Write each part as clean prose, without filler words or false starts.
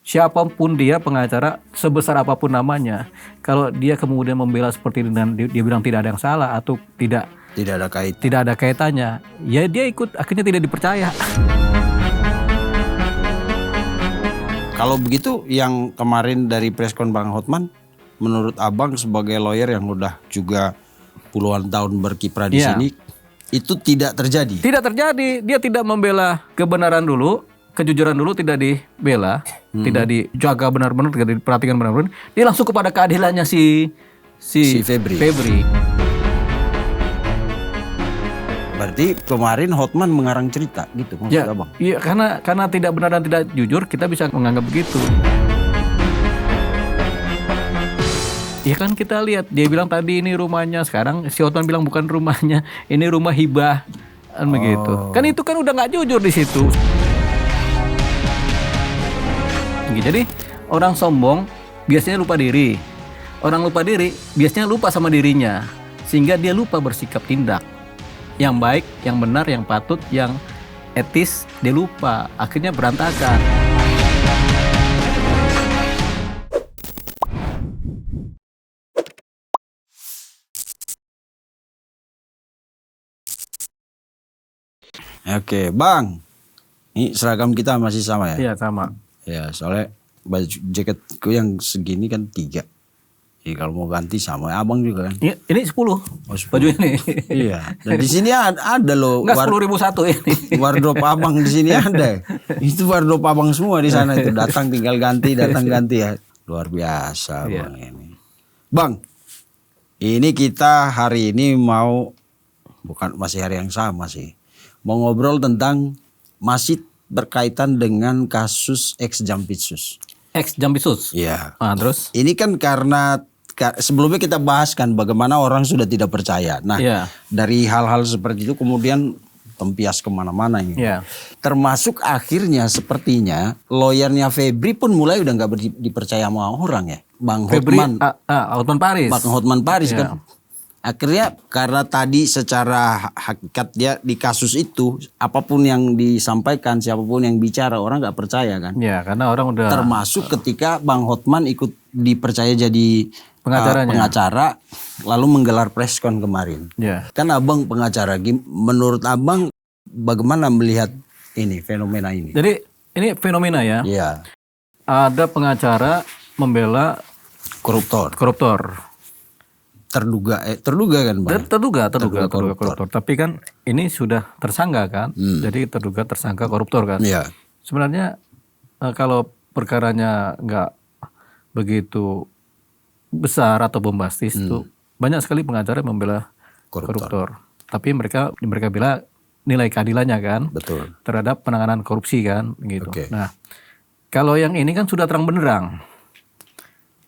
siapapun dia pengacara, sebesar apapun namanya, kalau dia kemudian membela seperti ini dan dia bilang tidak ada yang salah atau tidak ada kaitannya, ya dia ikut, akhirnya tidak dipercaya. Kalau begitu yang kemarin dari preskon Bang Hotman, menurut Abang sebagai lawyer yang udah juga puluhan tahun berkiprah di sini, itu tidak terjadi? Tidak terjadi, dia tidak membela kebenaran dulu, kejujuran dulu tidak dibela, tidak dijaga benar-benar, tidak diperhatikan benar-benar, dia langsung kepada keadilannya si Febri. Berarti kemarin Hotman mengarang cerita gitu maksud Abang? Iya, karena tidak benar dan tidak jujur, kita bisa menganggap begitu. Ya kan kita lihat, dia bilang tadi ini rumahnya, sekarang si Hotman bilang bukan rumahnya, ini rumah hibah, kan begitu. Kan itu kan udah nggak jujur di situ. Jadi orang sombong biasanya lupa diri, orang lupa diri biasanya lupa sama dirinya, sehingga dia lupa bersikap tindak yang baik, yang benar, yang patut, yang etis, dia lupa, akhirnya berantakan. Oke, Bang. Ini seragam kita masih sama ya? Iya, sama. Ya, soalnya baju jaketku yang segini kan 3. Ya, kalau mau ganti sama Abang juga kan? Ini 10. Baju ini. Iya. Dan di sini ada loh. Enggak 10.001 ini. Wardrobe Abang di sini ada. Itu wardrobe Abang semua di sana itu. Datang tinggal ganti, datang ganti ya. Luar biasa Bang ini. Bang, ini kita hari ini masih hari yang sama sih. Mau ngobrol tentang masih berkaitan dengan kasus ex Jampitsus. Ex Jampitsus? Iya. Terus? Ini kan karena sebelumnya kita bahas kan bagaimana orang sudah tidak percaya. Nah, dari hal-hal seperti itu kemudian tempias kemana-mana ini. Termasuk akhirnya sepertinya lawyernya Febri pun mulai udah nggak dipercaya sama orang ya. Bang Hotman. Hotman Paris. Bang Hotman Paris kan. Akhirnya karena tadi secara hakikat dia di kasus itu apapun yang disampaikan, siapapun yang bicara orang nggak percaya kan. Ya, karena orang udah. Termasuk ketika Bang Hotman ikut dipercaya jadi pengacara lalu menggelar preskon kemarin. Kan Abang pengacara, menurut Abang bagaimana melihat ini fenomena ini? Jadi ini fenomena ya. Iya. Ada pengacara membela koruptor. Terduga kan Bang? Terduga koruptor. Tapi kan ini sudah tersangka kan. Jadi terduga tersangka koruptor kan. Iya. Sebenarnya kalau perkaranya nggak begitu besar atau bombastis tuh banyak sekali pengacara yang membela koruptor. Tapi mereka bela nilai keadilannya kan. Betul. Terhadap penanganan korupsi kan gitu. Nah, kalau yang ini kan sudah terang benderang.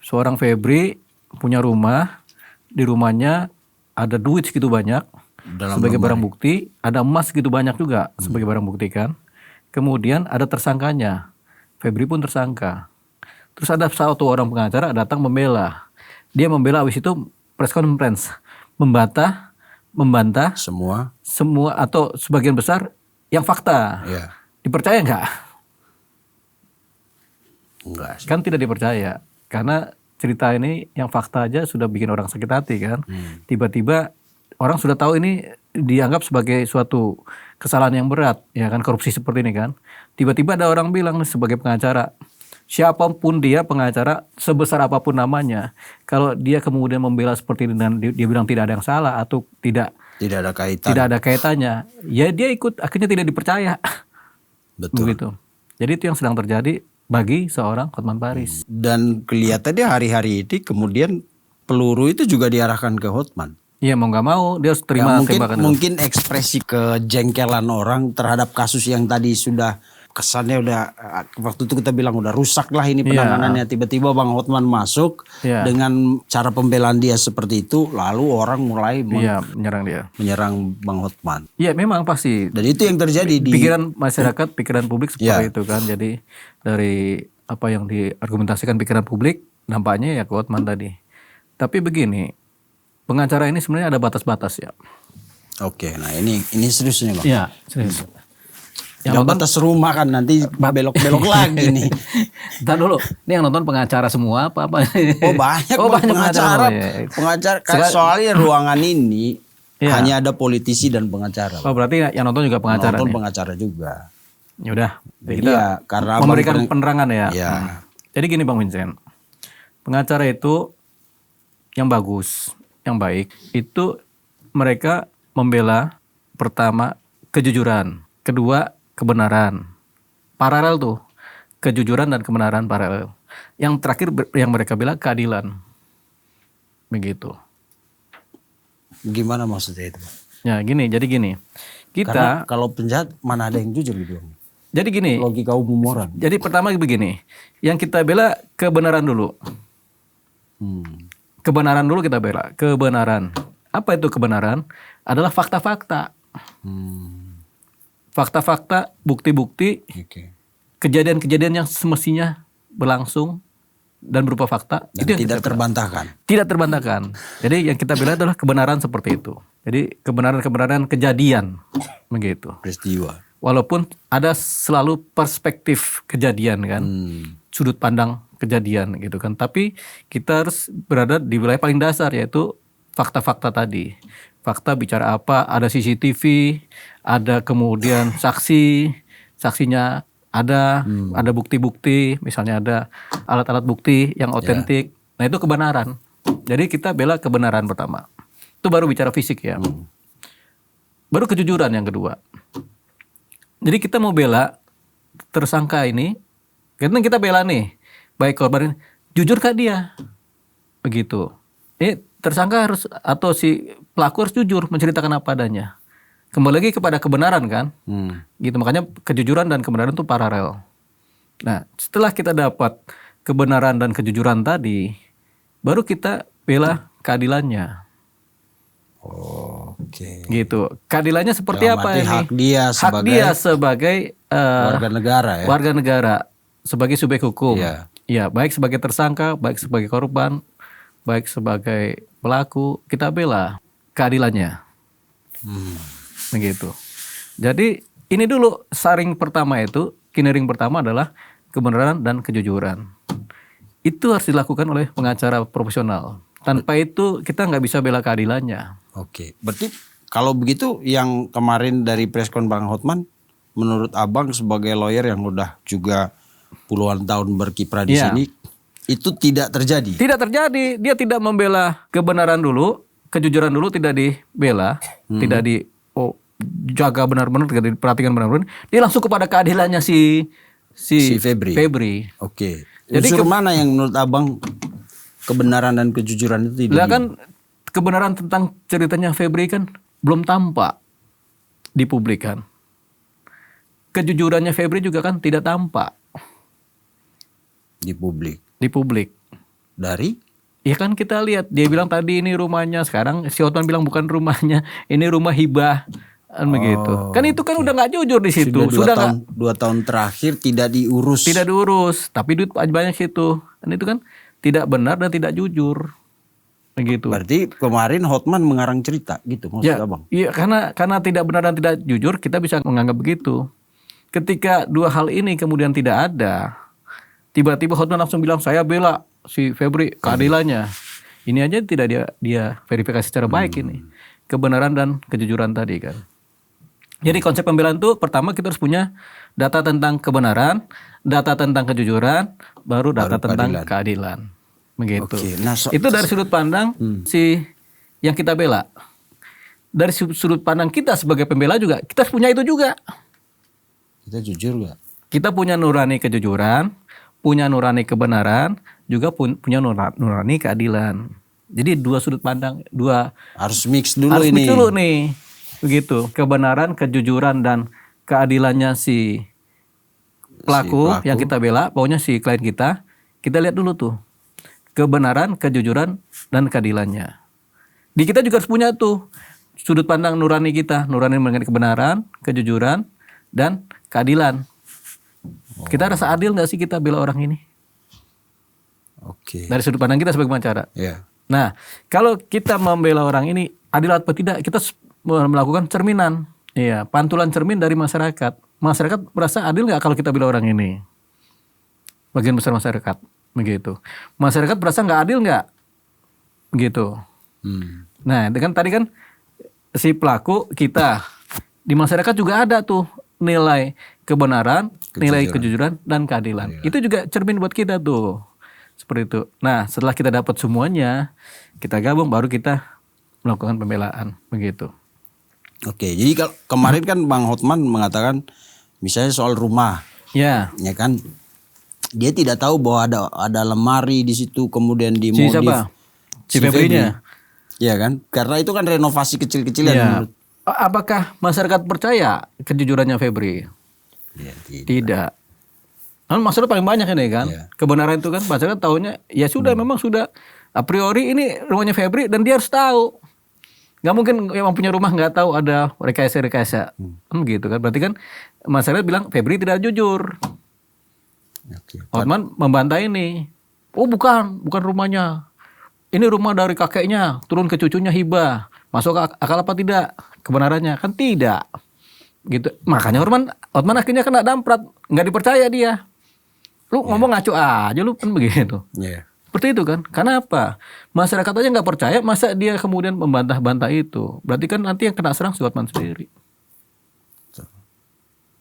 Seorang Febri punya rumah, di rumahnya ada duit segitu banyak sebagai barang bukti, ada emas segitu banyak juga sebagai barang bukti kan. Kemudian ada tersangkanya, Febri pun tersangka. Terus ada satu orang pengacara datang membela. Dia membela, habis itu press conference membantah semua atau sebagian besar yang fakta. Dipercaya nggak? Enggak sih. Kan tidak dipercaya karena cerita ini yang fakta aja sudah bikin orang sakit hati kan. Tiba-tiba orang sudah tahu ini dianggap sebagai suatu kesalahan yang berat ya kan, korupsi seperti ini kan. Tiba-tiba ada orang bilang sebagai pengacara, siapapun dia pengacara, sebesar apapun namanya, kalau dia kemudian membela seperti ini dan dia bilang tidak ada yang salah atau tidak ada kaitannya, ya dia ikut, akhirnya tidak dipercaya. Betul. Begitu. Jadi itu yang sedang terjadi bagi seorang Hotman Paris. Dan kelihatannya hari-hari ini kemudian peluru itu juga diarahkan ke Hotman. Iya, mau nggak mau dia harus terima tembakan. Mungkin ekspresi kejengkelan orang terhadap kasus yang tadi sudah kesannya udah waktu itu kita bilang udah rusak lah ini penanganannya. Tiba-tiba Bang Hotman masuk dengan cara pembelaan dia seperti itu, lalu orang mulai menyerang Bang Hotman. Iya, memang pasti. Dan itu yang terjadi di pikiran masyarakat, pikiran publik seperti itu kan. Jadi dari apa yang diargumentasikan pikiran publik, nampaknya ya ke Hotman tadi. Tapi begini, pengacara ini sebenarnya ada batas-batas ya. Oke, nah ini seriusnya Bang. Iya, serius. Yang Jauh batas rumah kan nanti belok-belok lagi nih. Ntar dulu, ini yang nonton pengacara semua apa? Oh banyak, Oh, Bang, banyak pengacara. ya. Pengacara kan soalnya ruangan ini Iya. hanya ada politisi dan pengacara. Oh berarti yang nonton juga pengacara Nonton nih. pengacara juga. Ya udah, Jadi kita ya, karena memberikan Abang penerangan ya. Ya. Jadi gini Bang Vincent, pengacara itu yang bagus, yang baik, itu mereka membela pertama kejujuran, kedua kebenaran, paralel tuh, kejujuran dan kebenaran paralel. Yang terakhir yang mereka bilang keadilan, begitu. Gimana maksudnya itu? Ya gini, jadi gini, Karena kita, kalau penjahat mana ada yang jujur gitu. jadi gini, Logika umum orang. jadi pertama begini, yang kita bela kebenaran dulu. Kebenaran dulu kita bela. Kebenaran. Apa itu kebenaran? Adalah fakta-fakta. Fakta-fakta, bukti-bukti, Oke. kejadian-kejadian yang semestinya berlangsung dan berupa fakta. Dan Itu yang tidak kita bela. terbantahkan. Tidak terbantahkan. Jadi yang kita bela adalah kebenaran seperti itu. Jadi kebenaran-kebenaran kejadian. Begitu. Peristiwa. Walaupun ada selalu perspektif kejadian kan. Sudut pandang kejadian gitu kan. Tapi kita harus berada di wilayah paling dasar yaitu fakta-fakta tadi. Fakta bicara apa, ada CCTV, ada kemudian saksi, saksinya ada bukti-bukti, misalnya ada alat-alat bukti yang otentik. Nah itu kebenaran. Jadi kita bela kebenaran pertama. Itu baru bicara fisik ya. Baru kejujuran yang kedua. Jadi kita mau bela tersangka ini, karena kita bela nih, baik korban ini, jujur kah dia? Begitu. Ini tersangka harus atau si pelaku harus jujur menceritakan apa adanya. Kembali lagi kepada kebenaran kan? Gitu, makanya kejujuran dan kebenaran itu paralel. Nah, setelah kita dapat kebenaran dan kejujuran tadi, baru kita bela keadilannya. Oke. Gitu. Keadilannya seperti Dalam apa arti ini? hak dia Hak dia sebagai warga negara ya. warga negara, sebagai subjek hukum. Iya. Ya, baik sebagai tersangka, baik sebagai korban, baik sebagai pelaku, kita bela keadilannya. Begitu. Jadi ini dulu saring pertama itu, kinering pertama adalah kebenaran dan kejujuran. Itu harus dilakukan oleh pengacara profesional. Tanpa itu kita nggak bisa bela keadilannya. Oke. Berarti kalau begitu yang kemarin dari preskon Bang Hotman, menurut Abang sebagai lawyer yang udah juga puluhan tahun berkiprah di Iya. sini, itu tidak terjadi. Tidak terjadi, dia tidak membela kebenaran dulu, kejujuran dulu tidak dibela, tidak jaga benar-benar, tidak diperhatikan benar-benar. Dia langsung kepada keadilannya si Febri. Oke. Jadi Unsur mana yang menurut Abang kebenaran dan kejujuran itu tidak? Lah kan kebenaran tentang ceritanya Febri kan belum tampak di publik kan. Kejujurannya Febri juga kan tidak tampak di publik. di publik. Dari? Ya kan kita lihat dia bilang tadi ini rumahnya, sekarang si Otman bilang bukan rumahnya, ini rumah hibah kan begitu. Kan itu kan udah nggak jujur di situ. Sudah 2 tahun terakhir tidak diurus. Tidak diurus, tapi duit banyak situ. Dan itu kan tidak benar dan tidak jujur. Begitu. Berarti kemarin Hotman mengarang cerita gitu maksud Ya, Abang. iya karena tidak benar dan tidak jujur kita bisa menganggap begitu. Ketika dua hal ini kemudian tidak ada, tiba-tiba Hotman langsung bilang saya bela si Febri keadilannya. Ini aja tidak dia verifikasi secara baik ini. Kebenaran dan kejujuran tadi kan. Jadi konsep pembelaan itu pertama kita harus punya data tentang kebenaran, data tentang kejujuran, baru data tentang keadilan. Begitu. Oke, nah, Itu dari sudut pandang si yang kita bela. Dari sudut pandang kita sebagai pembela juga kita harus punya itu juga. Kita jujur gak? Kita punya nurani kejujuran, punya nurani kebenaran, juga punya nurani keadilan. Jadi dua sudut pandang, Harus mix dulu harus ini. mix dulu nih. Begitu, kebenaran, kejujuran dan keadilannya si pelaku yang kita bela, pokoknya si klien kita lihat dulu tuh. Kebenaran, kejujuran dan keadilannya. Di kita juga harus punya tuh sudut pandang nurani kita, nurani mengenai kebenaran, kejujuran dan keadilan. Kita rasa adil nggak sih kita bela orang ini? Oke. Dari sudut pandang kita sebagai pengacara. Ya. Nah, kalau kita membela orang ini adil atau tidak, kita melakukan cerminan, pantulan cermin dari masyarakat. masyarakat merasa adil nggak kalau kita bilang orang ini? Bagian besar masyarakat, begitu. Masyarakat merasa nggak adil nggak? Begitu. Nah, dengan tadi kan si pelaku kita di masyarakat juga ada tuh nilai kebenaran, nilai kejujuran dan keadilan. Itu juga cermin buat kita tuh. Seperti itu. Nah, setelah kita dapat semuanya, kita gabung baru kita melakukan pembelaan, begitu. Oke, jadi kalau kemarin kan Bang Hotman mengatakan misalnya soal rumah, ya kan, dia tidak tahu bahwa ada lemari di situ, kemudian Si siapa? Si Febri-nya. Ya kan, karena itu kan renovasi kecil-kecilan. Ya. Apakah masyarakat percaya kejujurannya Febri? Ya, tidak. Kan masyarakat paling banyak ini kan, kebenaran itu kan masyarakat tahunya ya sudah memang sudah a priori ini rumahnya Febri dan dia harus tahu. Nggak mungkin yang punya rumah nggak tahu ada rekayasa. Gitu kan, berarti kan masyarakat bilang Febri tidak jujur. Hotman membantah ini. Oh bukan rumahnya. Ini rumah dari kakeknya turun ke cucunya hibah. Masuk akal apa tidak kebenarannya? Kan tidak. Gitu. Makanya Hotman akhirnya kena damprat, nggak dipercaya dia. Lu ngomong ngaco aja lu kan begitu. Seperti itu kan. Karena apa? Masyarakat aja nggak percaya, masa dia kemudian membantah-bantah itu? Berarti kan nanti yang kena serang si Hotman sendiri.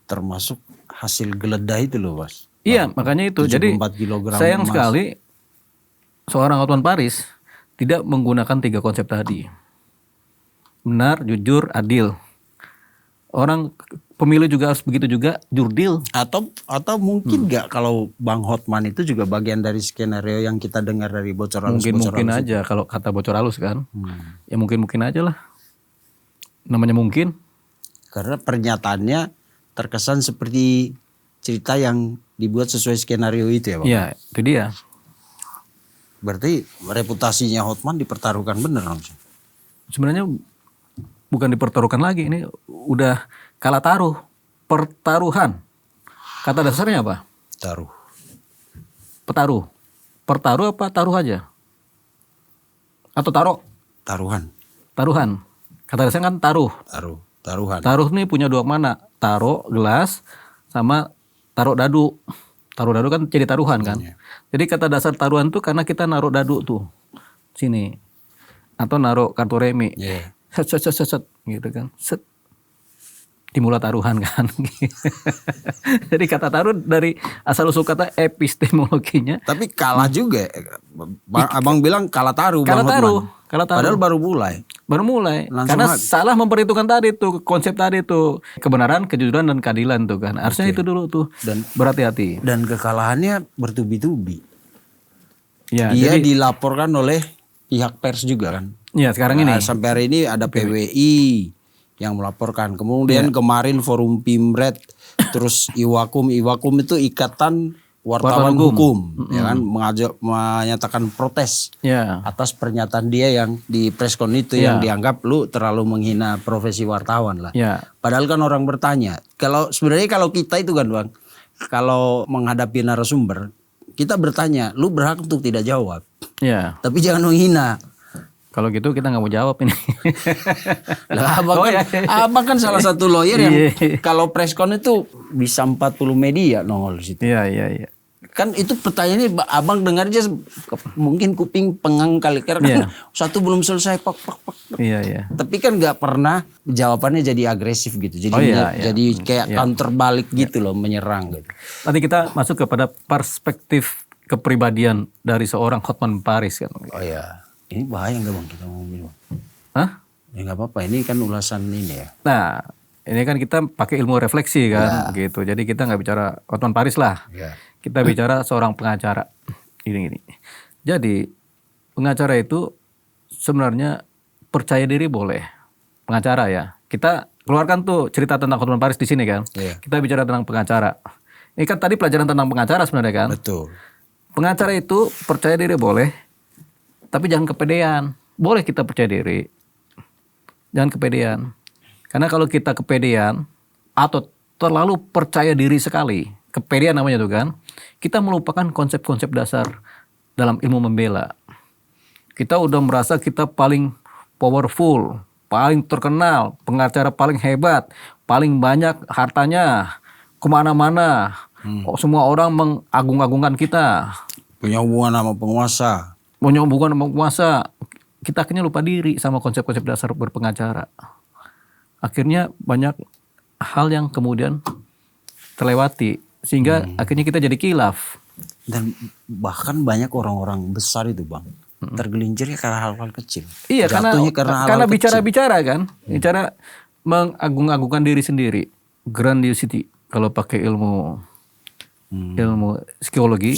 Termasuk hasil geledah itu loh, Bos. Iya, makanya itu. Jadi sayang sekali seorang Hotman Paris tidak menggunakan 3 konsep tadi. Benar, jujur, adil. Orang pemilu juga harus begitu juga, jurdil. Atau mungkin nggak kalau Bang Hotman itu juga bagian dari skenario yang kita dengar dari bocor halus. Mungkin aja kalau kata bocor halus kan. Ya mungkin aja lah. Namanya mungkin. Karena pernyataannya terkesan seperti cerita yang dibuat sesuai skenario itu ya Bang? Iya, itu dia. Berarti reputasinya Hotman dipertaruhkan bener langsung. Sebenarnya bukan dipertaruhkan lagi, ini udah kalah taruh, pertaruhan. Kata dasarnya apa? Petaruh. Pertaruh apa taruh aja? Atau taruh? Taruhan. Kata dasarnya kan taruh. Taruhan. Taruh nih punya 2 mana? Taruh gelas sama taruh dadu. Taruh dadu kan jadi taruhan kan. Jadi kata dasar taruhan tuh karena kita naruh dadu tuh sini atau naruh kartu remi. Set gitu kan. Set. Dimulai taruhan kan. Jadi kata taruh dari asal usul kata epistemologinya. Tapi kalah juga. Abang bilang kalah taruh. Kalah taruh. Padahal baru mulai. Karena salah memperhitungkan tadi tuh konsep tadi tuh kebenaran, kejujuran dan keadilan tuh kan. Harusnya itu dulu tuh. Dan berhati-hati. Dan kekalahannya bertubi-tubi. Ya, dia dilaporkan oleh pihak pers juga kan. Iya sekarang ini. Sampai hari ini ada PWI yang melaporkan. Kemudian kemarin Forum Pimret, terus Iwakum itu Ikatan Wartawan Hukum, ya kan, menyatakan protes atas pernyataan dia yang di preskon itu yang dianggap lu terlalu menghina profesi wartawan lah. Padahal kan orang bertanya, kalau kita itu kan Bang, kalau menghadapi narasumber, kita bertanya, lu berhak untuk tidak jawab. Tapi jangan menghina. Kalau gitu kita nggak mau jawab ini. Lah, abang kan salah satu lawyer yang kalau preskon itu bisa 40 media nongol di situ. Iya. Kan itu pertanyaannya abang dengar aja mungkin kuping pengang kali karena kan satu belum selesai pak. Iya. Tapi kan nggak pernah jawabannya jadi agresif gitu. Jadi kayak counter balik gitu loh, menyerang gitu. Nanti kita masuk kepada perspektif kepribadian dari seorang Hotman Paris kan. Oh iya. Ini bahaya nggak Bang kita ngomongin? Hah? Ya nggak apa-apa. Ini kan ulasan ini ya. Nah, ini kan kita pakai ilmu refleksi kan, gitu. Jadi kita nggak bicara Hotman Paris lah. Kita bicara seorang pengacara. Ini. Jadi pengacara itu sebenarnya percaya diri boleh. Pengacara ya. Kita keluarkan tuh cerita tentang Hotman Paris di sini kan. Kita bicara tentang pengacara. Ini kan tadi pelajaran tentang pengacara sebenarnya kan. Betul. Pengacara itu percaya diri boleh. Tapi jangan kepedean. Boleh kita percaya diri. Jangan kepedean. Karena kalau kita kepedean atau terlalu percaya diri sekali, kepedean namanya tuh kan, kita melupakan konsep-konsep dasar dalam ilmu membela. Kita udah merasa kita paling powerful, paling terkenal, pengacara paling hebat, paling banyak hartanya, kemana-mana. Oh, semua orang mengagung-agungkan kita. Punya hubungan sama penguasa. Punya hubungan sama penguasa. Kita akhirnya lupa diri sama konsep-konsep dasar berpengacara. Akhirnya banyak hal yang kemudian terlewati. Sehingga akhirnya kita jadi khilaf. Dan bahkan banyak orang-orang besar itu Bang. Tergelincirnya karena hal-hal kecil. Iya, Jatuhnya karena hal-hal bicara-bicara kan. Bicara mengagung-agungkan diri sendiri. Grandiosity. Kalau pakai ilmu psikologi,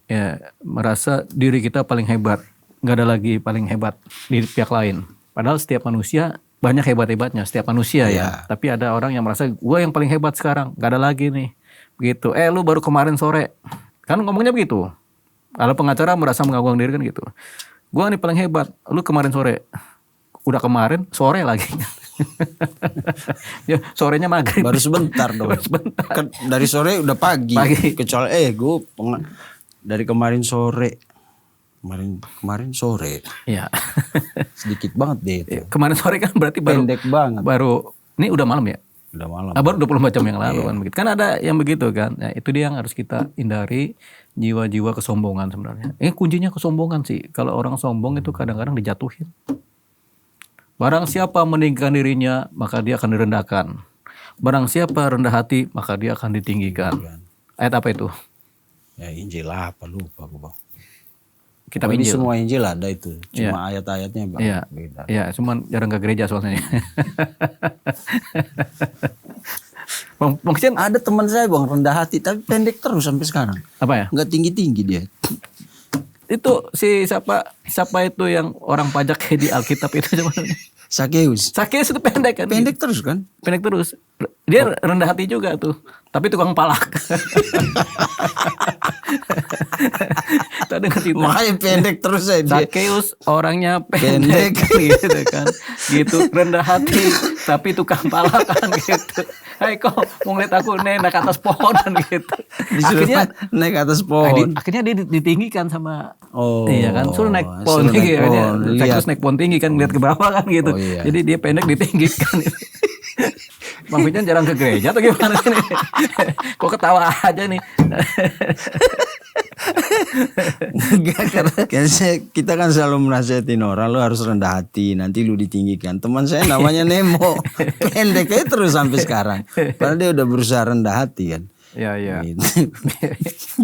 ya merasa diri kita paling hebat, nggak ada lagi paling hebat di pihak lain. Padahal setiap manusia banyak hebat-hebatnya, setiap manusia ya. Tapi ada orang yang merasa gue yang paling hebat sekarang, nggak ada lagi nih, begitu. Lu baru kemarin sore, kan ngomongnya begitu. Kalau pengacara merasa mengagungkan diri kan gitu. Gue nih paling hebat, lu kemarin sore, udah kemarin sore lagi. Ya, sorenya maghrib. Baru sebentar dong. Kan dari sore udah pagi. Kecuali gue dari kemarin sore. Kemarin sore. Iya. Sedikit banget deh itu. Kemarin sore kan berarti baru pendek banget. Baru ini udah malam ya? Udah malam. Baru 24 jam yang lalu kan begitu. Kan ada yang begitu kan. Nah, itu dia yang harus kita hindari, jiwa-jiwa kesombongan sebenarnya. Kuncinya kesombongan sih. Kalau orang sombong itu kadang-kadang dijatuhin. Barang siapa meninggikan dirinya, maka dia akan direndahkan. Barang siapa rendah hati, maka dia akan ditinggikan. Ayat apa itu? Ya Injil apa lupa aku Bang. Kitab Ini Injil. semua Injil ada itu. Cuma ayat-ayatnya Bang. Iya. Beda. Iya, cuman jarang ke gereja soalnya. Mungkin ada teman saya Bang rendah hati tapi pendek terus sampai sekarang. Apa ya? Enggak tinggi-tinggi dia. Itu si siapa itu yang orang pajak di Alkitab itu namanya? Sakeus itu pendek kan? Pendek terus kan? Pendek terus. Dia rendah hati juga tuh. Tapi tukang palak. Makanya pendek terus aja. Sakeus orangnya pendek gitu kan. Gitu rendah hati tapi tukang palak kan gitu. Hai kok mau ngeliat aku naik atas pohon kan gitu. Akhirnya naik atas pohon. Akhirnya dia ditinggikan sama iya kan. Suruh naik suruh pohon tinggi kan. lihat. Naik pohon tinggi kan lihat ke bawah kan gitu. Iya. Jadi dia pendek ditinggikan. Bang Fijan jarang ke gereja atau gimana sih? Kok ketawa aja nih? Karena kita kan selalu menasihatin orang lu harus rendah hati, nanti lu ditinggikan. Teman saya namanya Nemo, pendek aja terus sampai sekarang. Padahal dia udah berusaha rendah hati kan. Iya. Gitu.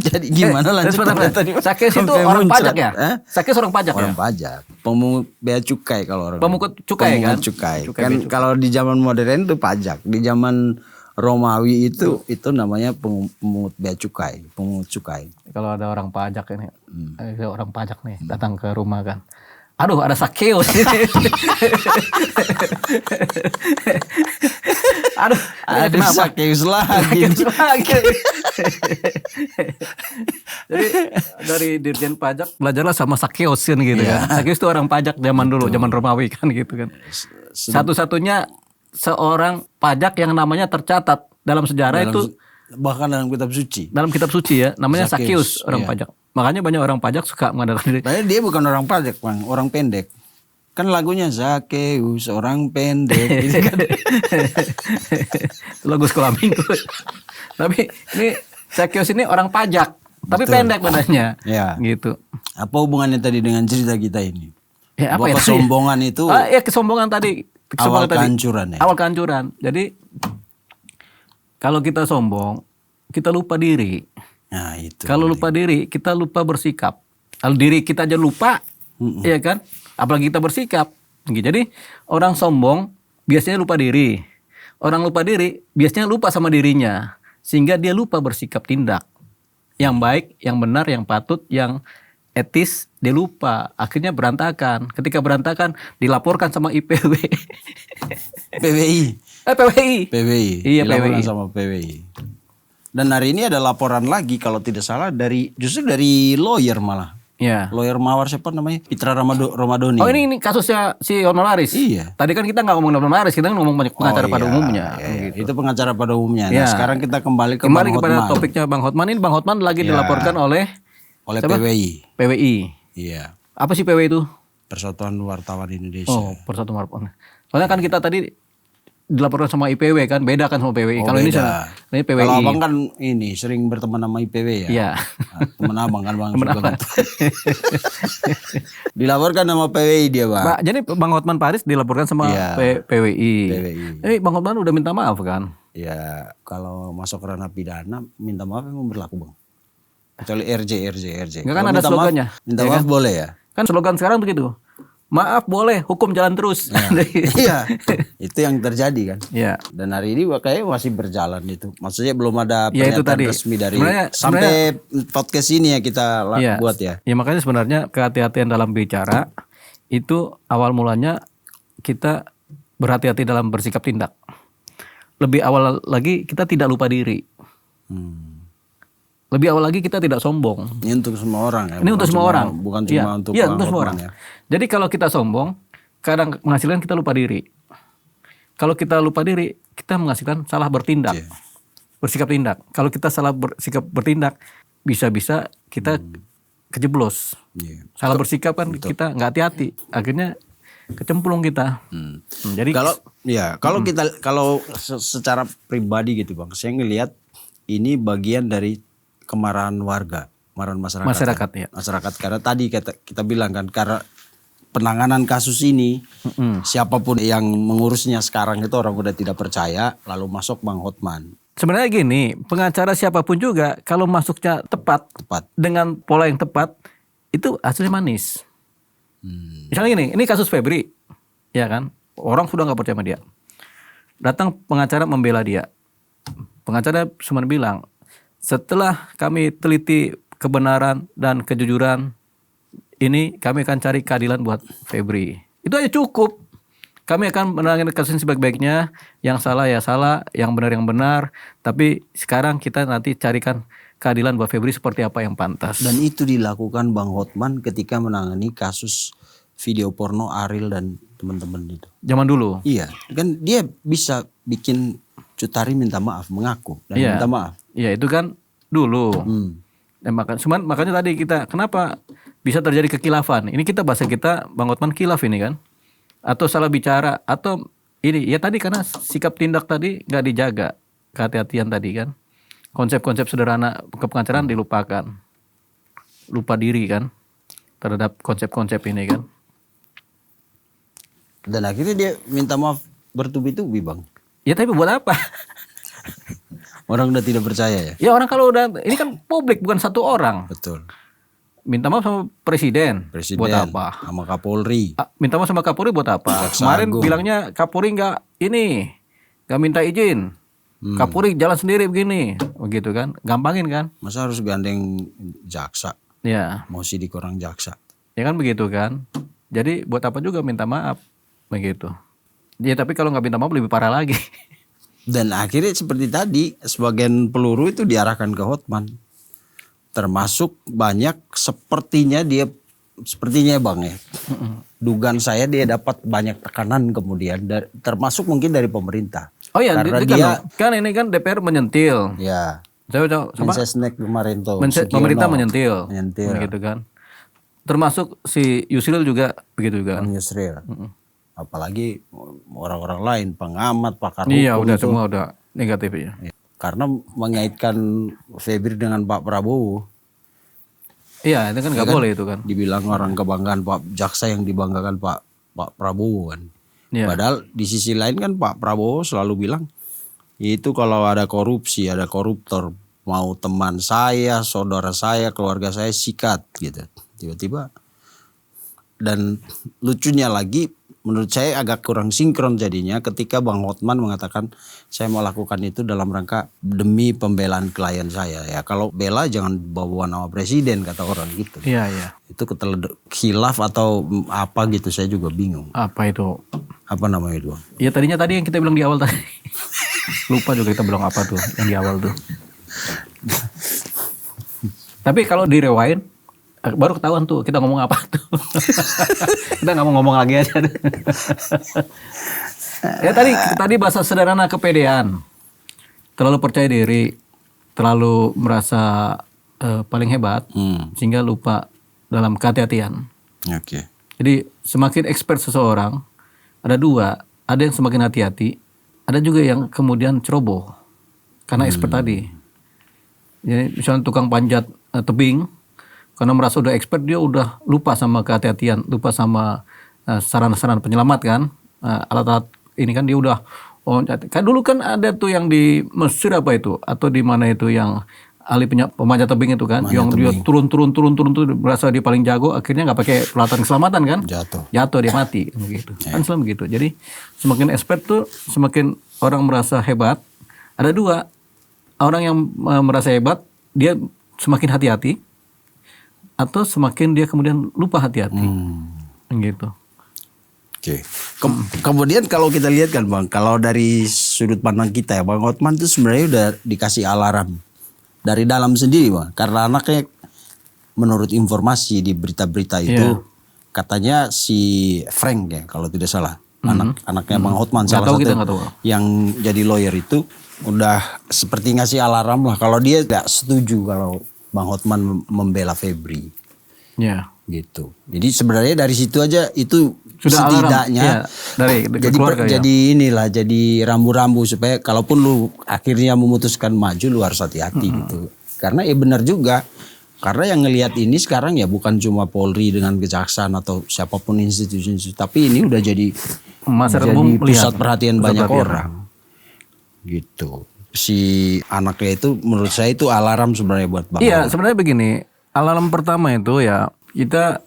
Jadi gimana lanjut tadi? Sakeus itu orang pajak ya? Sakeus orang pajak ya? Orang pajak. Pemungut bea cukai kalau orang. Pemungut cukai kan? Cukai. Kan kalau di zaman modern itu pajak. Di zaman Romawi itu namanya pemungut bea cukai, pemungut cukai. Kalau ada orang pajak ini, orang pajak nih datang ke rumah kan. Aduh, ada Sakeus. Aduh, ada Sakeus lagi. Jadi dari Dirjen Pajak belajarlah sama Sakeus kan gitu kan. Sakeus itu orang pajak zaman dulu, zaman Romawi kan gitu kan. Satu-satunya seorang pajak yang namanya tercatat dalam sejarah itu bahkan dalam kitab suci. Dalam kitab suci ya, namanya Sakeus orang pajak. Makanya banyak orang pajak suka mengadakan diri. Padahal dia bukan orang pajak, Bang, orang pendek. Kan lagunya Sakeus orang pendek. Gitu kan. Itu lagu sekolah minggu. Tapi ini Sakeus ini orang pajak, tapi pendek badannya. Ya. Gitu. Apa hubungannya tadi dengan cerita kita ini? Ya, apa bahwa kesombongan itu kesombongan tadi. Awal kehancuran ya. Awal kehancuran. Jadi kalau kita sombong, kita lupa diri. Nah, itu. Kalau lupa diri, kita lupa bersikap. Kalau diri kita aja lupa, ya kan? Apalagi kita bersikap. Jadi orang sombong biasanya lupa diri. Orang lupa diri biasanya lupa sama dirinya. Sehingga dia lupa bersikap tindak. Yang baik, yang benar, yang patut, yang etis, dia lupa. Akhirnya berantakan. Ketika berantakan, dilaporkan sama IPW. PWI. PWI. Iya, dilaporkan PWI. sama PWI. Dan hari ini ada laporan lagi kalau tidak salah justru dari lawyer malah. Ya. Lawyer Mawar siapa namanya? Pitra Ramadoni. Oh ini kasusnya si honoraris. Iya. Tadi kan kita nggak ngomong honoraris, kita ngomong banyak pengacara pada umumnya. Iya. Gitu. Itu pengacara pada umumnya. Ya. Nah, sekarang kita kembali ke Bang kepada Hotman. Topiknya Bang Hotman. Ini Bang Hotman lagi dilaporkan oleh PWI. PWI. Iya. Apa sih PWI itu? Persatuan Wartawan Indonesia. Oh, Persatuan Wartawan. Soalnya kan kita tadi dilaporkan sama IPW kan, beda kan sama PWI. Kalau ini ini PWI. Kalau abang kan ini sering berteman sama IPW ya. Iya. Nah, teman abang kan bang. Dilaporkan sama PWI dia bang. Jadi Bang Hotman Paris dilaporkan sama PWI. Ini Bang Hotman udah minta maaf kan? Ya kalau masuk ranah pidana minta maaf emang berlaku bang. Kecuali RJ. Enggak kan ada slogannya. Minta maaf boleh ya. Kan slogan sekarang begitu. Maaf boleh, hukum jalan terus. Iya, itu yang terjadi kan. Iya. Dan hari ini kayaknya masih berjalan itu. Maksudnya belum ada itu pernyataan tadi. resmi dari sampai podcast ini ya kita buat ya. Ya makanya sebenarnya kehati-hatian dalam bicara itu awal mulanya kita berhati-hati dalam bersikap tindak. Lebih awal lagi kita tidak lupa diri. Lebih awal lagi kita tidak sombong. Ini untuk semua orang ya. Ini untuk semua orang. Bukan cuma untuk semua orang. Ya. Jadi kalau kita sombong, kadang menghasilkan kita lupa diri. Kalau kita lupa diri, kita menghasilkan salah bertindak. Bersikap tindak. Kalau kita salah bersikap bertindak, bisa-bisa kita kejeblos. Salah bersikap kan kita nggak hati-hati. Akhirnya kecemplung kita. Jadi kalau secara pribadi gitu bang, saya ngelihat ini bagian dari kemarahan warga, kemarahan masyarakat. Ya. Masyarakat karena tadi kita bilang kan karena penanganan kasus ini siapapun yang mengurusnya sekarang itu orang udah tidak percaya lalu masuk Bang Hotman. Sebenarnya gini, pengacara siapapun juga kalau masuknya tepat dengan pola yang tepat itu hasilnya manis. Misalnya gini, ini kasus Febri, ya kan? Orang sudah nggak percaya sama dia. Datang pengacara membela dia. Pengacara cuma bilang, setelah kami teliti kebenaran dan kejujuran ini, kami akan cari keadilan buat Febri. Itu aja cukup. Kami akan menangani kasus ini sebaik-baiknya. Yang salah ya salah, yang benar yang benar. Tapi sekarang kita nanti carikan keadilan buat Febri seperti apa yang pantas. Dan itu dilakukan Bang Hotman ketika menangani kasus video porno Ariel dan teman-teman itu. Zaman dulu. Iya, kan dia bisa bikin Cut Tari minta maaf, mengaku dan minta maaf. Iya, itu kan dulu. Makanya tadi kita kenapa bisa terjadi kekilafan? Ini kita bahasa kita Bang Hotman kilaf ini kan? Atau salah bicara atau ini ya tadi karena sikap tindak tadi nggak dijaga, kehati-hatian tadi kan. Konsep-konsep sederhana kepengacaraan dilupakan. Lupa diri kan terhadap konsep-konsep ini kan. Dan akhirnya dia minta maaf bertubi-tubi bang. Ya tapi buat apa? Orang udah tidak percaya ya? Ya orang kalau udah, ini kan publik bukan satu orang. Betul. Minta maaf sama presiden buat apa? Sama Kapolri. Minta maaf sama Kapolri buat apa? Kemarin bilangnya Kapolri nggak minta izin. Kapolri jalan sendiri begini, begitu kan? Gampangin kan? Masa harus gandeng jaksa? Ya. Mau sidik orang jaksa? Ya kan begitu kan? Jadi buat apa juga minta maaf, begitu. Ya tapi kalau nggak minta maaf lebih parah lagi. Dan akhirnya seperti tadi, sebagian peluru itu diarahkan ke Hotman. Termasuk banyak sepertinya bang ya. Dugaan saya dia dapat banyak tekanan kemudian, termasuk mungkin dari pemerintah. Oh iya, karena dia kan ini kan DPR menyentil. Ya. Mensesnek kemarin tuh. Pemerintah menyentil. Begitu kan. Termasuk si Yusril juga begitu kan. Yusril. Apalagi orang-orang lain, pengamat, pakar hukum. Iya, udah semua udah negatif ya. Karena mengaitkan Febri dengan Pak Prabowo. Iya, itu kan nggak boleh itu kan. Dibilang orang kebanggaan Pak jaksa yang dibanggakan Pak Prabowo kan. Ya. Padahal di sisi lain kan Pak Prabowo selalu bilang itu kalau ada korupsi, ada koruptor, mau teman saya, saudara saya, keluarga saya sikat gitu. Tiba-tiba dan lucunya lagi menurut saya agak kurang sinkron jadinya ketika Bang Hotman mengatakan saya mau lakukan itu dalam rangka demi pembelaan klien saya. Ya kalau bela jangan bawa nama presiden kata orang gitu. Iya, iya. Itu khilaf atau apa gitu saya juga bingung. Apa itu? Apa namanya itu? Ya tadi yang kita bilang di awal tadi. Lupa juga kita bilang apa tuh yang di awal tuh. Tapi kalau di rewind baru ketahuan tuh kita ngomong apa tuh. Kita nggak mau ngomong lagi aja. Ya tadi bahasa sederhana kepedean, terlalu percaya diri, terlalu merasa paling hebat, sehingga lupa dalam kehati-hatian. Oke. Jadi semakin expert seseorang ada dua, ada yang semakin hati-hati, ada juga yang kemudian ceroboh karena expert tadi. Jadi misalnya tukang panjat tebing, karena merasa udah expert dia udah lupa sama kehati-hatian, lupa sama sarana-sarana penyelamat kan, alat-alat ini kan dia udah kan dulu kan ada tuh yang di Mesir apa itu atau di mana itu yang ahli pemanjat tebing itu kan, yang dia turun tuh merasa dia paling jago, akhirnya nggak pakai peralatan keselamatan kan, jatuh dia mati begitu. Kan selalu begitu. Jadi semakin expert tuh semakin orang merasa hebat. Ada dua, orang yang merasa hebat dia semakin hati-hati atau semakin dia kemudian lupa hati-hati gitu. Oke. Kemudian kalau kita lihat kan Bang, kalau dari sudut pandang kita ya, Bang Hotman itu sebenarnya udah dikasih alarm dari dalam sendiri Bang, karena anaknya menurut informasi di berita-berita itu katanya si Frank ya kalau tidak salah, anaknya Bang Hotman salah satu yang jadi lawyer itu udah seperti ngasih alarm lah kalau dia tidak setuju kalau Bang Hotman membela Febri. Ya. Gitu. Jadi sebenarnya dari situ aja itu sudah setidaknya jadi inilah jadi rambu-rambu supaya kalaupun lu akhirnya memutuskan maju lu harus hati-hati gitu. Karena ya benar juga. Karena yang ngelihat ini sekarang ya bukan cuma Polri dengan kejaksaan atau siapapun institusi, tapi ini udah jadi pusat perhatian banyak orang. Gitu. Si anaknya itu menurut saya itu alarm sebenarnya buat Bang. Iya, sebenarnya begini. Alarm pertama itu ya kita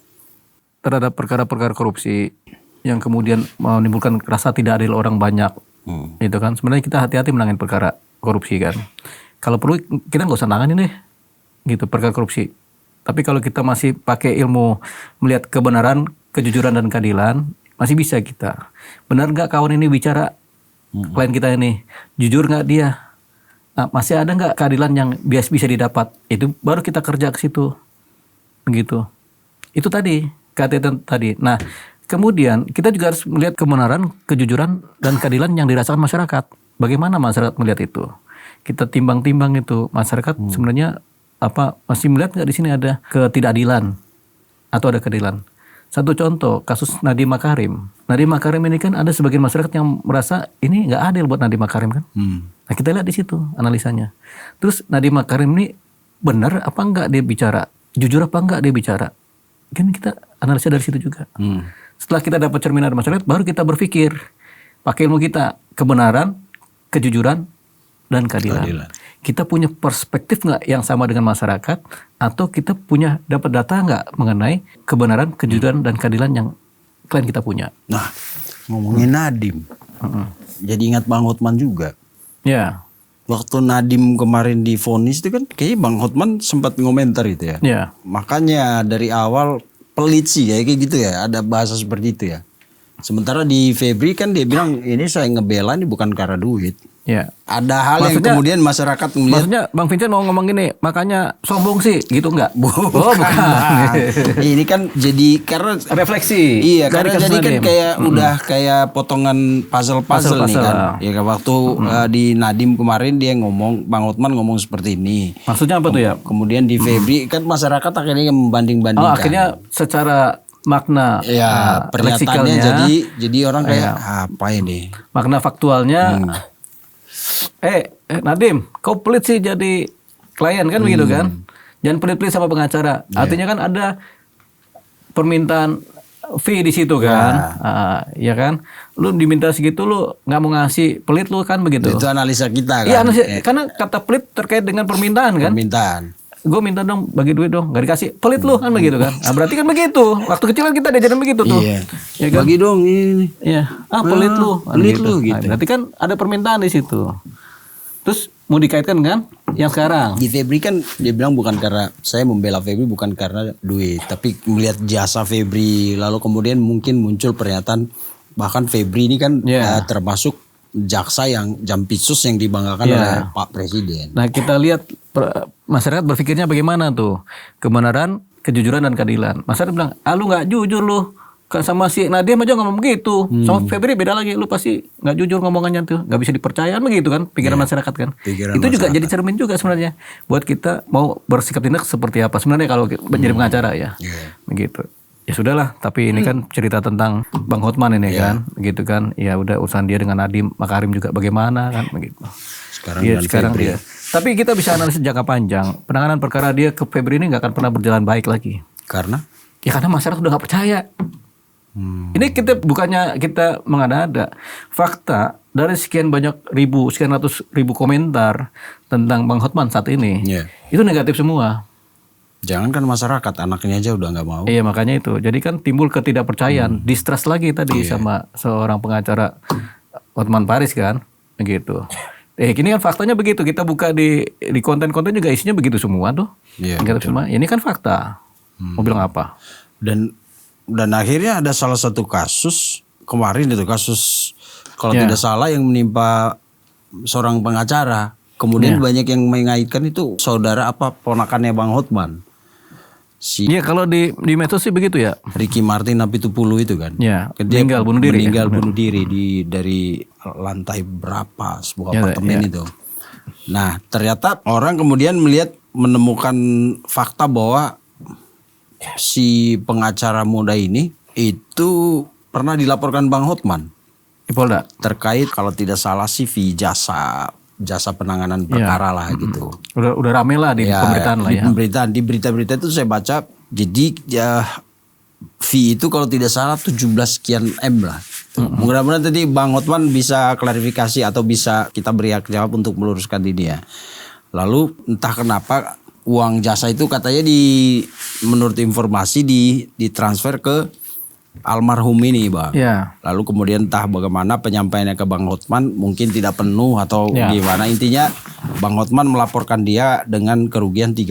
terhadap perkara-perkara korupsi yang kemudian menimbulkan rasa tidak adil orang banyak. Itu kan sebenarnya kita hati-hati menangani perkara korupsi kan. Kalau perlu kita nggak usah nanganin deh. Gitu perkara korupsi. Tapi kalau kita masih pakai ilmu melihat kebenaran, kejujuran dan keadilan, masih bisa kita. Benar nggak kawan ini bicara? Klien kita ini jujur nggak dia? Nah, masih ada nggak keadilan yang bisa didapat? Itu baru kita kerja ke situ, begitu. Itu tadi kehati-hatian tadi. Nah, kemudian kita juga harus melihat kebenaran, kejujuran dan keadilan yang dirasakan masyarakat. Bagaimana masyarakat melihat itu? Kita timbang-timbang itu masyarakat sebenarnya masih melihat nggak di sini ada ketidakadilan atau ada keadilan? Satu contoh kasus Nadiem Makarim. Nadiem Makarim ini kan ada sebagian masyarakat yang merasa ini nggak adil buat Nadiem Makarim kan. Nah kita lihat di situ analisanya. Terus Nadiem Makarim ini benar apa enggak dia bicara, jujur apa enggak dia bicara. Kan kita analisa dari situ juga. Setelah kita dapat cerminan dari masyarakat, baru kita berpikir pakai ilmu kita kebenaran, kejujuran dan keadilan. Kita punya perspektif nggak yang sama dengan masyarakat, atau kita punya dapat data nggak mengenai kebenaran, kejujuran dan keadilan yang klien kita punya. Nah, ngomongin Nadiem, jadi ingat Bang Hotman juga. Ya. Waktu Nadiem kemarin divonis itu kan, kayaknya Bang Hotman sempat ngomentar itu ya. Ya. Makanya dari awal pelit sih kayak gitu ya, ada bahasa seperti itu ya. Sementara di Febri kan dia bilang ini saya ngebela ini bukan karena duit. Ya. Ada hal maksudnya, yang kemudian masyarakat melihat. Maksudnya Bang Vincent mau ngomong gini, makanya sombong sih, gitu enggak? Bukan. Ini kan jadi karena refleksi. Iya, karena jadi kan kayak udah kayak potongan puzzle nih kan. Ya waktu di Nadiem kemarin dia ngomong, Bang Hotman ngomong seperti ini. Apa tuh ya? Kemudian di Febri kan masyarakat akhirnya membanding-bandingkan. Akhirnya secara makna ya pernyataannya jadi orang kayak apa ini? Makna faktualnya Nadiem, kau pelit sih jadi klien kan begitu kan? Jangan pelit-pelit sama pengacara. Artinya kan ada permintaan fee di situ kan? Ya kan? Lu diminta segitu lu nggak mau ngasih, pelit lu kan begitu. Itu analisa kita kan? Iya, karena kata pelit terkait dengan permintaan kan? Permintaan. Gue minta dong, bagi duit dong, gak dikasih, pelit lu kan begitu kan? Nah, berarti kan begitu. Waktu kecil kan kita diajarin begitu tuh. Iya. Ya kan? Bagi dong ini. Iya. Pelit lu. Pelit lu gitu. Nah, berarti kan ada permintaan di situ. Terus mau dikaitkan kan yang sekarang. Di Febri kan dia bilang bukan karena saya membela Febri bukan karena duit, tapi melihat jasa Febri. Lalu kemudian mungkin muncul pernyataan bahkan Febri ini kan termasuk jaksa yang jampitsus yang dibanggakan oleh Pak Presiden. Nah kita lihat masyarakat berpikirnya bagaimana tuh, kebenaran, kejujuran dan keadilan. Masyarakat bilang, lu nggak jujur lu, sama si Nadiem aja ngomong begitu, sama Febri beda lagi, lu pasti nggak jujur ngomongannya tuh, nggak bisa dipercaya begitu kan, pikiran masyarakat kan. Itu juga jadi cermin juga sebenarnya buat kita mau bersikap tindak seperti apa sebenarnya kalau menjadi pengacara ya, begitu. ya sudahlah, tapi ini kan cerita tentang Bang Hotman ini kan, gitu kan. Ya udah urusan dia dengan Nadiem Makarim juga bagaimana kan begitu. Sekarang dia. Tapi kita bisa analisis jangka panjang. Penanganan perkara dia ke Febri ini nggak akan pernah berjalan baik lagi. Karena? Ya karena masyarakat udah nggak percaya. Ini kita bukannya kita mengada-ada. Fakta dari sekian ratus ribu komentar tentang Bang Hotman saat ini, itu negatif semua. Jangankan masyarakat, anaknya aja udah nggak mau. Iya makanya itu. Jadi kan timbul ketidakpercayaan, distrust lagi tadi sama seorang pengacara Hotman Paris kan, begitu. Ini kan faktanya begitu. Kita buka di konten-konten juga isinya begitu semua tuh. Negatif semua. Ini kan fakta. Mau bilang apa? Dan akhirnya ada salah satu kasus kemarin itu kasus kalau tidak salah yang menimpa seorang pengacara. Kemudian banyak yang mengaitkan itu saudara apa ponakannya Bang Hotman. Iya kalau di medsos sih begitu ya. Ricky Martin Napitupulu itu kan. Ya, Dia meninggal bunuh diri dari lantai berapa sebuah apartemen itu. Nah, ternyata orang kemudian menemukan fakta bahwa si pengacara muda ini itu pernah dilaporkan Bang Hotman di Polda terkait kalau tidak salah CV jasa penanganan perkara lah gitu. Udah rame lah di pemberitaan lah ya. Di berita-berita itu saya baca, jadi fee itu kalau tidak salah 17 sekian M lah. Mudah-mudahan tadi Bang Hotman bisa klarifikasi atau bisa kita beri hak jawab untuk meluruskan ini ya. Lalu entah kenapa uang jasa itu katanya menurut informasi ditransfer ke almarhum ini Bang. Lalu kemudian entah bagaimana penyampaiannya ke Bang Hotman mungkin tidak penuh atau gimana. Intinya Bang Hotman melaporkan dia dengan kerugian 3,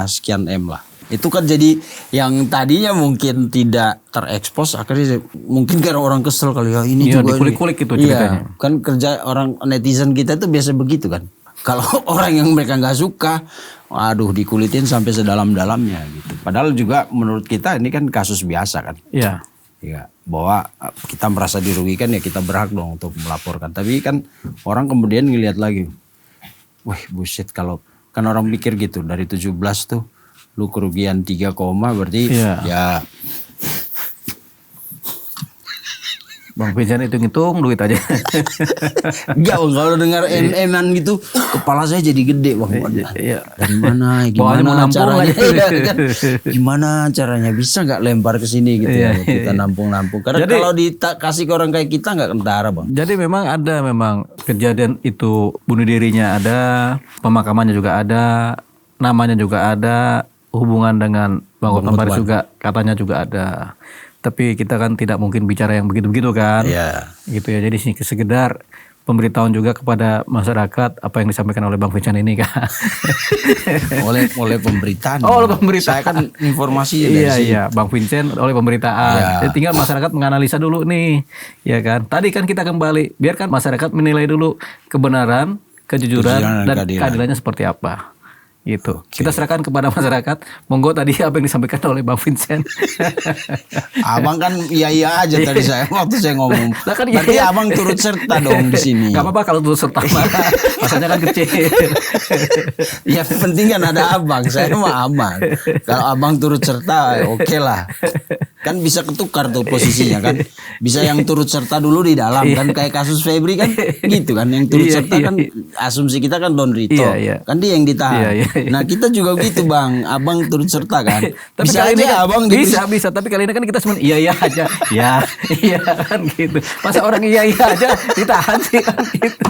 sekian M lah. Itu kan jadi yang tadinya mungkin tidak terekspos akhirnya mungkin karena orang kesel kali ya ini juga dikulik-kulik itu ceritanya. Kan kerja orang netizen kita itu biasa begitu kan. Kalau orang yang mereka nggak suka, waduh dikulitin sampai sedalam-dalamnya gitu. Padahal juga menurut kita ini kan kasus biasa kan. Iya, bahwa kita merasa dirugikan ya kita berhak dong untuk melaporkan. Tapi kan orang kemudian ngelihat lagi, wah buset kalau kan orang pikir gitu dari 17 tuh lu kerugian 3, berarti ya Bang Vincent hitung-hitung duit aja. Enggak Bang, kalau dengar enan gitu kepala saya jadi gede Bang. Dari mana gimana caranya kan? Gimana caranya bisa nggak lempar ke sini gitu ya kita nampung-nampung. Karena jadi, kalau dikasih ke orang kayak kita nggak kentara Bang. Jadi memang ada kejadian itu bunuh dirinya ada, pemakamannya juga ada, namanya juga ada, hubungan dengan Bang Hotman Paris juga katanya juga ada. Tapi kita kan tidak mungkin bicara yang begitu-begitu kan. Gitu ya. Jadi sekedar pemberitahuan juga kepada masyarakat apa yang disampaikan oleh Bang Vincent ini kan. oleh pemberitaan. Oleh pemberitaan. Saya kan informasi dari sini. Iya, Bang Vincent oleh pemberitaan. Jadi tinggal masyarakat menganalisa dulu nih. Ya kan. Tadi kan kita kembali biarkan masyarakat menilai dulu kebenaran, kejujuran dan keadilannya seperti apa. Gitu. Kita serahkan kepada masyarakat. Monggo tadi apa yang disampaikan oleh Bang Vincent. Abang kan iya aja tadi saya waktu saya ngomong. Kan berarti abang turut serta dong di sini. Gak apa-apa kalau turut serta. Masanya kan kecil. Ya penting kan ada abang. Saya mah aman. Kalau abang turut serta oke lah. Kan bisa ketukar tuh posisinya kan. Bisa yang turut serta dulu di dalam kan kayak kasus Febri kan gitu kan. Yang turut serta kan asumsi kita kan Don Rito. Kan dia yang ditahan. Nah kita juga gitu Bang, abang turut serta kan. Tapi bisa kali ini kan, abang bisa. Tapi kali ini kan kita semua iya aja, iya kan gitu. Masa orang iya aja ditahan sih kan gitu.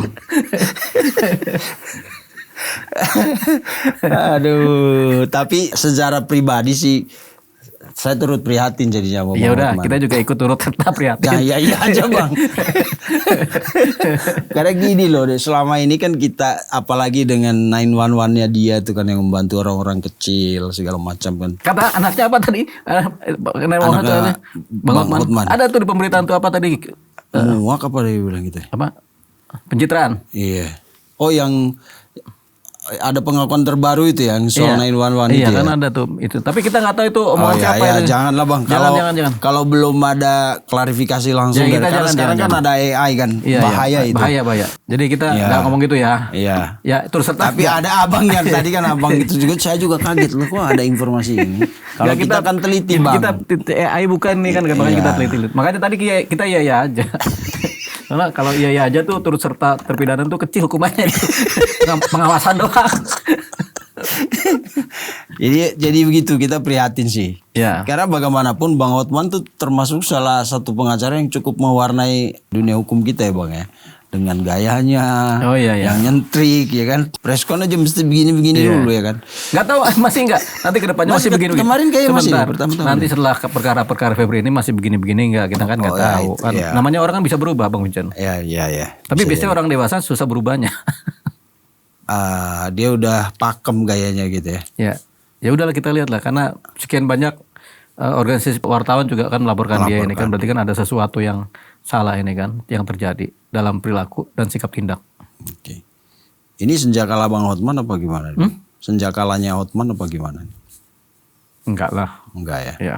Aduh, tapi secara pribadi sih saya turut prihatin jadinya. Ya udah, kita juga ikut turut serta prihatin. Nah, iya aja Bang. Karena gini loh, selama ini kan kita apalagi dengan 911-nya dia tuh kan yang membantu orang-orang kecil segala macam kan. Kata anaknya apa tadi? Anaknya Bang Hotman. Ada tuh di pemberitaan tuh apa tadi? Muak apa dia bilang gitu? Apa? Pencitraan. Iya. Oh yang ada pengakuan terbaru itu yang soal 911 Iya itu kan ya. ada tuh itu. Tapi kita nggak tahu itu omongan iya, siapa iya, itu. janganlah Bang. Jangan. Kalau belum ada klarifikasi langsung Ya, dari kita karena sekarang kan ada AI kan. Iya, bahaya itu. Bahaya. Jadi kita Iya. nggak ngomong gitu ya. Iya. Ya terus serta. Tapi ada abang yang tadi kan abang itu juga saya juga kaget loh kok ada informasi ini. Kalau kita kan teliti Bang. Kita AI bukan nih kan makanya kita teliti. Makanya tadi kita iya aja. Karena kalau iya aja tuh turut serta terpidana tuh kecil hukumannya. Pengawasan doang. Jadi begitu kita prihatin sih. Ya. Karena bagaimanapun Bang Hotman tuh termasuk salah satu pengacara yang cukup mewarnai dunia hukum kita ya Bang ya. Dengan gayanya, Oh, iya. yang nyentrik ya kan. Preskon aja mesti begini-begini dulu ya kan. Nggak tahu masih nggak. Nanti kedepannya masih begini. Kemarin kayaknya masih Sebentar. pertama-tama. Nanti setelah perkara Febri ini masih begini-begini nggak? Kita kan nggak ya, tahu. itu, Kan, ya. namanya orang kan bisa berubah Bang Vincent. Iya. Tapi biasanya orang dewasa susah berubahnya. Dia udah pakem gayanya gitu ya. Ya udahlah kita lihat lah karena sekian banyak organisasi wartawan juga kan melaporkan dia ini kan berarti kan ada sesuatu yang salah ini kan yang terjadi dalam perilaku dan sikap tindak. Oke. Ini senjakala Bang Hotman apa gimana? Senjakalanya Hotman apa gimana? Enggak lah. Enggak ya. Ya.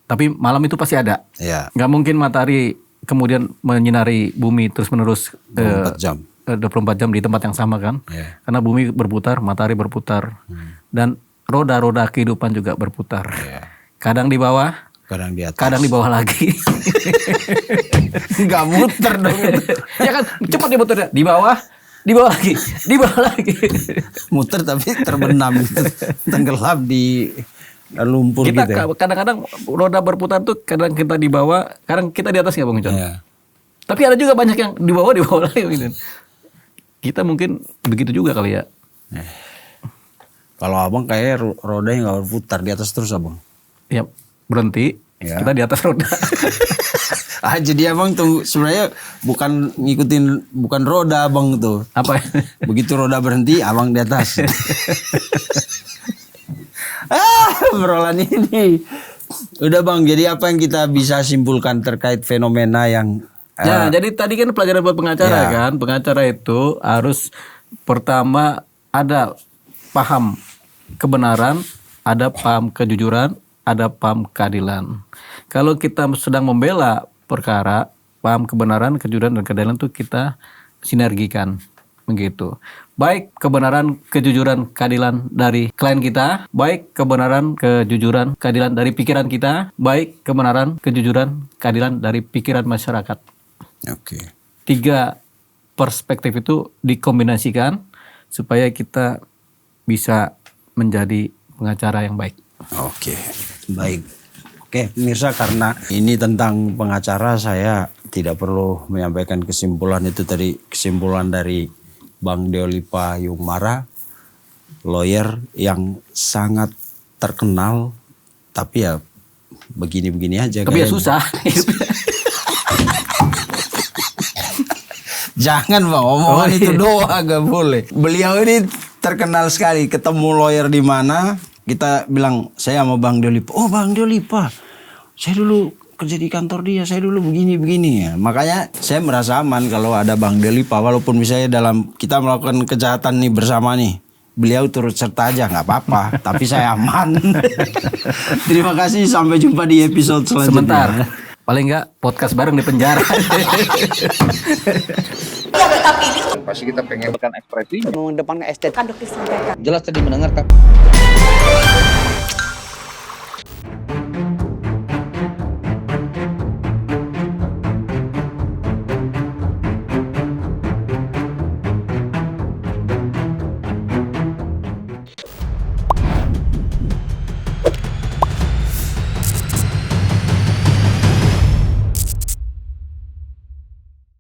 Tapi malam itu pasti ada. Iya. Nggak mungkin matahari kemudian menyinari bumi terus-menerus 24 jam. 24 jam di tempat yang sama kan. Iya. Karena bumi berputar, matahari berputar. Dan roda-roda kehidupan juga berputar. Iya. Kadang di bawah, Kadang di atas. kadang di bawah lagi. Nggak muter dong. Ya kan cepat dia muter di bawah lagi, di bawah lagi. Muter tapi terbenam gitu. Tenggelam di lumpur Kita gitu ya. kadang-kadang roda berputar tuh kadang kita di bawah, kadang kita di atas nggak Bang John? Iya. Tapi ada juga banyak yang di bawah lagi gitu. Kita mungkin begitu juga kali ya. Kalau abang kayak roda yang nggak berputar di atas terus abang. Ya berhenti, Ya. kita di atas roda. Jadi abang tuh sebenarnya bukan ngikutin bukan roda abang tuh. Apa? Begitu roda berhenti abang di atas. Obrolan ini. Udah Bang, jadi apa yang kita bisa simpulkan terkait fenomena yang Ya, jadi tadi kan pelajaran buat pengacara Ya. kan. Pengacara itu harus pertama ada paham kebenaran, ada paham kejujuran, ada paham keadilan. Kalau kita sedang membela perkara, paham kebenaran, kejujuran dan keadilan itu kita sinergikan begitu. Baik kebenaran, kejujuran, keadilan dari klien kita, baik kebenaran, kejujuran, keadilan dari pikiran kita, baik kebenaran, kejujuran, keadilan dari pikiran masyarakat. Oke. 3 perspektif itu dikombinasikan supaya kita bisa menjadi pengacara yang baik. Oke, baik. Oke, pemirsa, karena ini tentang pengacara, saya tidak perlu menyampaikan kesimpulan itu tadi, kesimpulan dari Bang Deolipa Yungmara, lawyer yang sangat terkenal, tapi ya begini-begini aja. Tapi ya kayaknya. susah. Jangan Bang, omongan itu doa gak boleh. Beliau ini terkenal sekali, ketemu lawyer di mana, kita bilang, saya sama Bang Deolipa. Oh Bang Deolipa, saya dulu kerja di kantor dia, saya dulu begini-begini ya. Makanya saya merasa aman kalau ada Bang Deolipa, walaupun misalnya dalam kita melakukan kejahatan nih bersama nih, beliau turut serta aja nggak apa-apa, tapi saya aman. Terima kasih, sampai jumpa di episode selanjutnya. Sebentar. Paling enggak podcast bareng di penjara. Pasti kita pengen ekspresinya. mengedepankan estetika. Jelas tadi mendengarkan.